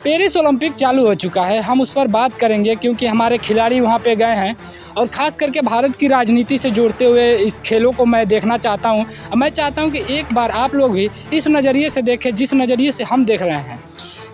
Paris Olympic चालू हो चुका है। हम उस पर बात करेंगे क्योंकि हमारे खिलाड़ी वहां पे गए हैं और ख़ास करके भारत की राजनीति से जोड़ते हुए इस खेलों को मैं देखना चाहता हूं। मैं चाहता हूं कि एक बार आप लोग भी इस नज़रिए से देखें जिस नज़रिए से हम देख रहे हैं।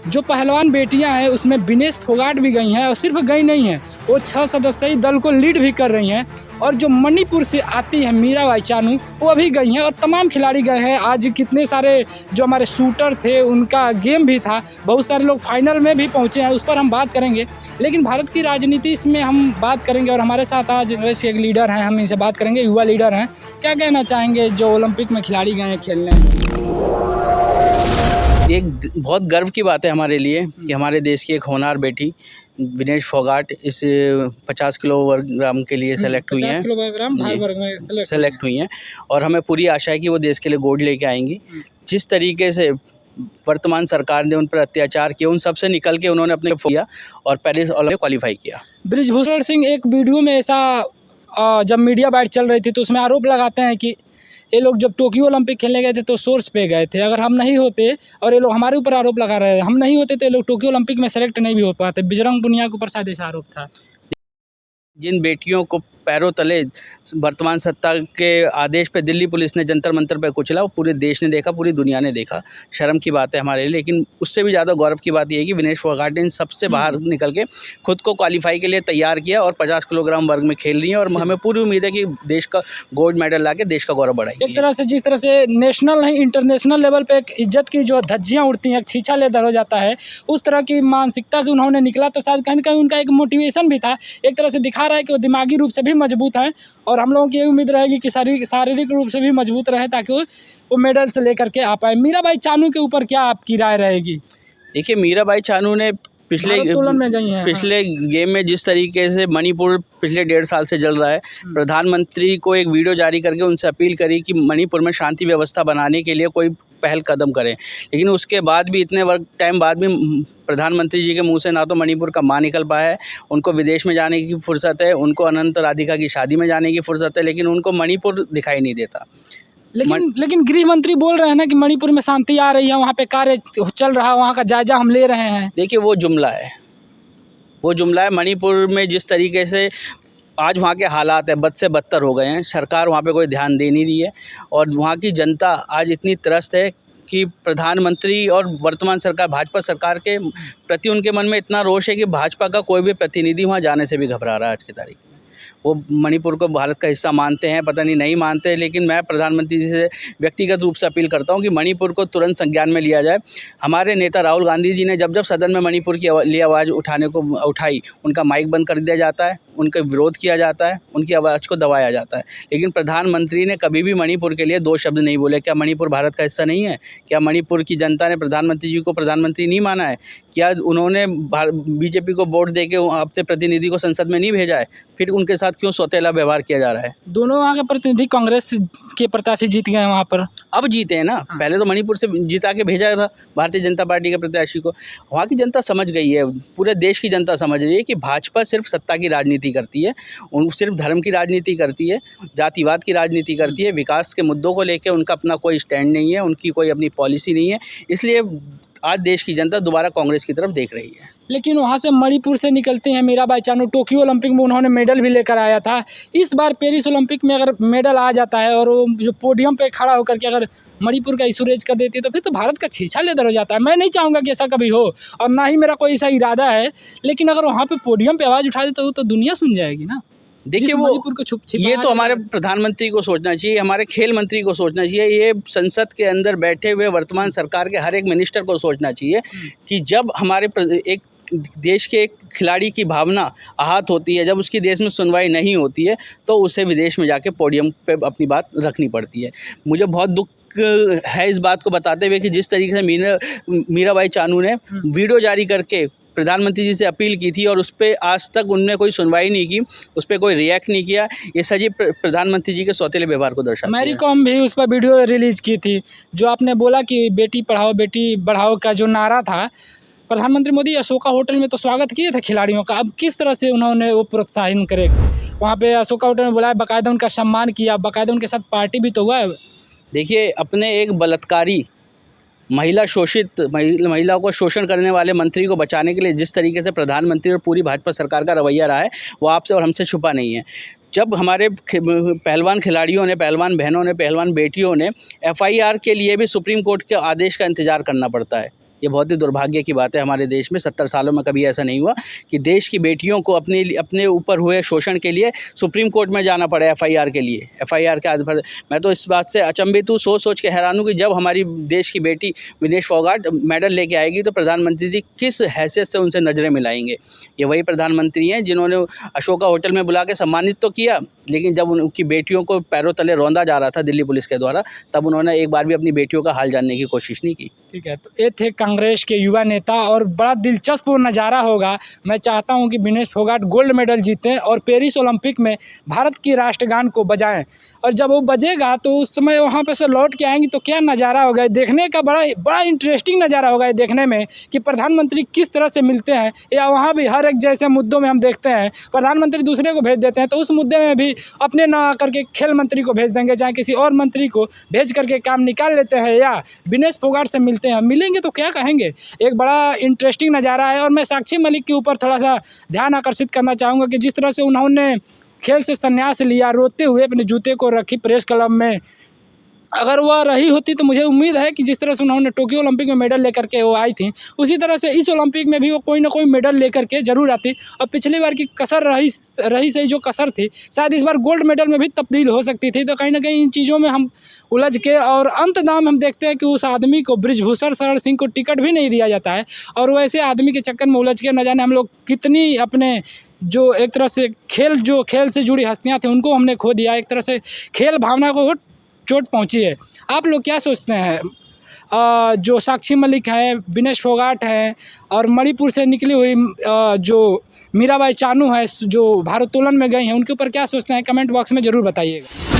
जो पहलवान बेटियां हैं उसमें विनेश फोगाट भी गई हैं और सिर्फ गई नहीं हैं, वो 6 सदस्यीय दल को लीड भी कर रही हैं। और जो मणिपुर से आती हैं मीराबाई चानू, वो भी गई हैं और तमाम खिलाड़ी गए हैं। आज कितने सारे जो हमारे शूटर थे उनका गेम भी था, बहुत सारे लोग फाइनल में भी पहुंचे हैं, उस पर हम बात करेंगे। लेकिन भारत की राजनीति इसमें हम बात करेंगे और हमारे साथ आज वैसे एक लीडर हैं, हम इनसे बात करेंगे। युवा लीडर हैं, क्या कहना चाहेंगे जो ओलंपिक में खिलाड़ी गए हैं खेलने? एक बहुत गर्व की बात है हमारे लिए कि हमारे देश की एक होनहार बेटी विनेश फोगाट इस 50 किलोग्राम के लिए सेलेक्ट हुई हैं। 50 किलोग्राम भार वर्ग में सेलेक्ट हुई हैं और हमें पूरी आशा है कि वो देश के लिए गोल्ड लेके आएंगी। जिस तरीके से वर्तमान सरकार ने उन पर अत्याचार किया, उन सब से निकल के उन्होंने अपने किया और पेरिस ओलंपिक क्वालिफाई किया। बृजभूषण सिंह एक वीडियो में ऐसा जब मीडिया बाइट चल रही थी तो उसमें आरोप लगाते हैं कि ये लोग जब टोक्यो ओलंपिक खेलने गए थे तो सोर्स पे गए थे, अगर हम नहीं होते, और ये लोग हमारे ऊपर आरोप लगा रहे हैं, हम नहीं होते तो ये लोग टोक्यो ओलंपिक में सेलेक्ट नहीं भी हो पाते। बजरंग पुनिया के ऊपर शायद ऐसा आरोप था। जिन बेटियों को पैरों तले वर्तमान सत्ता के आदेश पे दिल्ली पुलिस ने जंतर मंतर पे कुचला, वो पूरे देश ने देखा, पूरी दुनिया ने देखा। शर्म की बात है हमारे लिए, लेकिन उससे भी ज़्यादा गौरव की बात यह है कि विनेश फोगाट ने सबसे बाहर निकल के खुद को क्वालिफाई के लिए तैयार किया और 50 किलोग्राम वर्ग में खेल रही हैं और हमें पूरी उम्मीद है कि देश का गोल्ड मेडल ला के देश का गौरव बढ़ाएगी। एक तरह से जिस तरह से नेशनल नहीं इंटरनेशनल लेवल पे एक इज्जत की जो धज्जियाँ उड़ती हैं, एक छीछा लेदर हो जाता है, उस तरह की मानसिकता से उन्होंने निकला तो शायद कहीं ना कहीं उनका एक मोटिवेशन भी था। एक तरह से दिखा रहा है कि वो दिमागी रूप से भी मजबूत हैं और हम लोगों की ये उम्मीद रहेगी कि शारीरिक रूप से भी मजबूत रहे ताकि वो मेडल से लेकर के आ पाए। मीराबाई चानू के ऊपर क्या आपकी राय रहेगी? देखिए, मीराबाई चानू ने पिछले गेम में जिस तरीके से मणिपुर पिछले 1.5 साल से जल रहा है, प्रधानमंत्री को एक वीडियो जारी करके उनसे अपील करी कि मणिपुर में शांति व्यवस्था बनाने के लिए कोई पहल कदम करें। लेकिन उसके बाद भी इतने टाइम बाद भी प्रधानमंत्री जी के मुंह से ना तो मणिपुर का मां निकल पाया है। उनको विदेश में जाने की फुर्सत है, उनको अनंत राधिका की शादी में जाने की फुर्सत है, लेकिन उनको मणिपुर दिखाई नहीं देता। लेकिन गृह मंत्री बोल रहे हैं ना कि मणिपुर में शांति आ रही है, वहाँ पे कार्य चल रहा है, वहाँ का जायजा हम ले रहे हैं। देखिए, वो जुमला है। मणिपुर में जिस तरीके से आज वहाँ के हालात है, बद से बदतर हो गए हैं। सरकार वहाँ पे कोई ध्यान दे नहीं रही है और वहाँ की जनता आज इतनी त्रस्त है कि प्रधानमंत्री और वर्तमान सरकार भाजपा सरकार के प्रति उनके मन में इतना रोष है कि भाजपा का कोई भी प्रतिनिधि वहाँ जाने से भी घबरा रहा है आज की तारीख में। वो मणिपुर को भारत का हिस्सा मानते हैं, पता नहीं मानते, लेकिन मैं प्रधानमंत्री जी से व्यक्तिगत रूप से अपील करता हूं कि मणिपुर को तुरंत संज्ञान में लिया जाए। हमारे नेता राहुल गांधी जी ने जब सदन में मणिपुर की लिए आवाज़ उठाई, उनका माइक बंद कर दिया जाता है, उनका विरोध किया जाता है, उनकी आवाज़ को दबाया जाता है। लेकिन प्रधानमंत्री ने कभी भी मणिपुर के लिए 2 शब्द नहीं बोले। क्या मणिपुर भारत का हिस्सा नहीं है? क्या मणिपुर की जनता ने प्रधानमंत्री जी को प्रधानमंत्री नहीं माना है? क्या उन्होंने बीजेपी को वोट दे के अपने प्रतिनिधि को संसद में नहीं भेजा है? फिर उनके साथ क्यों सौतेला व्यवहार किया जा रहा है? दोनों वहाँ के प्रतिनिधि कांग्रेस के प्रत्याशी जीत गए वहाँ पर। अब जीते हैं ना, पहले तो मणिपुर से जिता के भेजा था भारतीय जनता पार्टी के प्रत्याशी को। वहाँ की जनता समझ गई है, पूरे देश की जनता समझ रही है कि भाजपा सिर्फ सत्ता की राजनीति करती है, सिर्फ धर्म की राजनीति करती है, जातिवाद की राजनीति करती है। विकास के मुद्दों को लेकर उनका अपना कोई स्टैंड नहीं है, उनकी कोई अपनी पॉलिसी नहीं है। इसलिए आज देश की जनता दोबारा कांग्रेस की तरफ देख रही है। लेकिन वहाँ से मणिपुर से निकलते हैं मीराबाई चानू, टोक्यो ओलंपिक में उन्होंने मेडल भी लेकर आया था। इस बार पेरिस ओलंपिक में अगर मेडल आ जाता है और वो जो पोडियम पे खड़ा होकर के अगर मणिपुर का इशूरेज कर देती है तो फिर तो भारत का छीछा लेदर हो जाता है। मैं नहीं चाहूँगा कि ऐसा कभी हो और ना ही मेरा कोई ऐसा इरादा है, लेकिन अगर वहाँ पे पोडियम पे आवाज़ उठा दे तो दुनिया सुन जाएगी ना। देखिए, वो ये तो हमारे प्रधानमंत्री को सोचना चाहिए, हमारे खेल मंत्री को सोचना चाहिए, ये संसद के अंदर बैठे हुए वर्तमान सरकार के हर एक मिनिस्टर को सोचना चाहिए कि जब हमारे एक देश के एक खिलाड़ी की भावना आहत होती है, जब उसकी देश में सुनवाई नहीं होती है, तो उसे विदेश में जाके पोडियम पे अपनी बात रखनी पड़ती है। मुझे बहुत दुख है इस बात को बताते हुए कि जिस तरीके से मीराबाई चानू ने वीडियो जारी करके प्रधानमंत्री जी से अपील की थी और उस पर आज तक उनने कोई सुनवाई नहीं की, उस पर कोई रिएक्ट नहीं किया, ये सजी प्रधानमंत्री जी के सौतेले व्यवहार को दर्शाता है। मैरी कॉम भी उस पर वीडियो रिलीज की थी। जो आपने बोला कि बेटी पढ़ाओ बेटी बढ़ाओ का जो नारा था, प्रधानमंत्री मोदी अशोका होटल में तो स्वागत किए थे खिलाड़ियों का। अब किस तरह से उन्होंने वो प्रोत्साहन करे? वहाँ पे अशोका होटल में बुलाया, बाकायदा उनका सम्मान किया, बाकायदा उनके साथ पार्टी भी तो हुआ है। देखिए, अपने एक बलात्कारी महिलाओं को शोषण करने वाले मंत्री को बचाने के लिए जिस तरीके से प्रधानमंत्री और पूरी भाजपा सरकार का रवैया रहा है वो आपसे और हमसे छुपा नहीं है। जब हमारे पहलवान खिलाड़ियों ने, पहलवान बहनों ने, पहलवान बेटियों ने FIR के लिए भी सुप्रीम कोर्ट के आदेश का इंतज़ार करना पड़ता है। ये बहुत ही दुर्भाग्य की बात है। हमारे देश में 70 सालों में कभी ऐसा नहीं हुआ कि देश की बेटियों को अपने ऊपर हुए शोषण के लिए सुप्रीम कोर्ट में जाना पड़े FIR के लिए। FIR के आधार पर मैं तो इस बात से अचंभित हूँ, सोच के हैरान हूँ कि जब हमारी देश की बेटी विनेश फोगाट मेडल लेके आएगी तो प्रधानमंत्री जी किस हैसियत से उनसे नज़रें मिलाएंगे। ये वही प्रधानमंत्री हैं जिन्होंने अशोका होटल में बुला के सम्मानित तो किया, लेकिन जब उनकी बेटियों को पैरों तले रौंदा जा रहा था दिल्ली पुलिस के द्वारा, तब उन्होंने एक बार भी अपनी बेटियों का हाल जानने की कोशिश नहीं की। ठीक है, तो ये थे कांग्रेस के युवा नेता और बड़ा दिलचस्प नज़ारा होगा। मैं चाहता हूं कि विनेश फोगाट गोल्ड मेडल जीतें और पेरिस ओलंपिक में भारत की राष्ट्रगान को बजाएं, और जब वो बजेगा तो उस समय वहां पे से लौट के आएंगी तो क्या नज़ारा होगा, देखने का बड़ा इंटरेस्टिंग नज़ारा होगा देखने में कि प्रधानमंत्री किस तरह से मिलते हैं। या वहाँ भी हर एक जैसे मुद्दों में हम देखते हैं प्रधानमंत्री दूसरे को भेज देते हैं, तो उस मुद्दे में भी अपने ना आकर के खेल मंत्री को भेज देंगे, चाहे किसी और मंत्री को भेज करके काम निकाल लेते हैं, या विनेश फोगाट से मिलते हैं। मिलेंगे तो क्या कहेंगे, एक बड़ा इंटरेस्टिंग नज़ारा है। और मैं साक्षी मलिक के ऊपर थोड़ा सा ध्यान आकर्षित करना चाहूँगा कि जिस तरह से उन्होंने खेल से संन्यास लिया, रोते हुए अपने जूते को रखी प्रेस क्लब में, अगर वह रही होती तो मुझे उम्मीद है कि जिस तरह से उन्होंने टोक्यो ओलंपिक में मेडल लेकर के वो आई थी, उसी तरह से इस ओलंपिक में भी वो कोई ना कोई मेडल लेकर के जरूर आती। और पिछली बार की कसर रही सही जो कसर थी, शायद इस बार गोल्ड मेडल में भी तब्दील हो सकती थी। तो कहीं ना कहीं इन चीज़ों में हम उलझ के, और अंत दाम हम देखते हैं कि उस आदमी को, बृजभूषण शरण सिंह को टिकट भी नहीं दिया जाता है, और वैसे आदमी के चक्कर में उलझ के न जाने हम लोग कितनी अपने जो एक तरह से खेल से जुड़ी हस्तियाँ थी उनको हमने खो दिया। एक तरह से खेल भावना को चोट पहुंची है। आप लोग क्या सोचते हैं? जो साक्षी मलिक है, विनेश फोगाट है, और मणिपुर से निकली हुई जो मीराबाई चानू है जो भारोत्तोलन में गई हैं, उनके ऊपर क्या सोचते हैं? कमेंट बॉक्स में ज़रूर बताइएगा।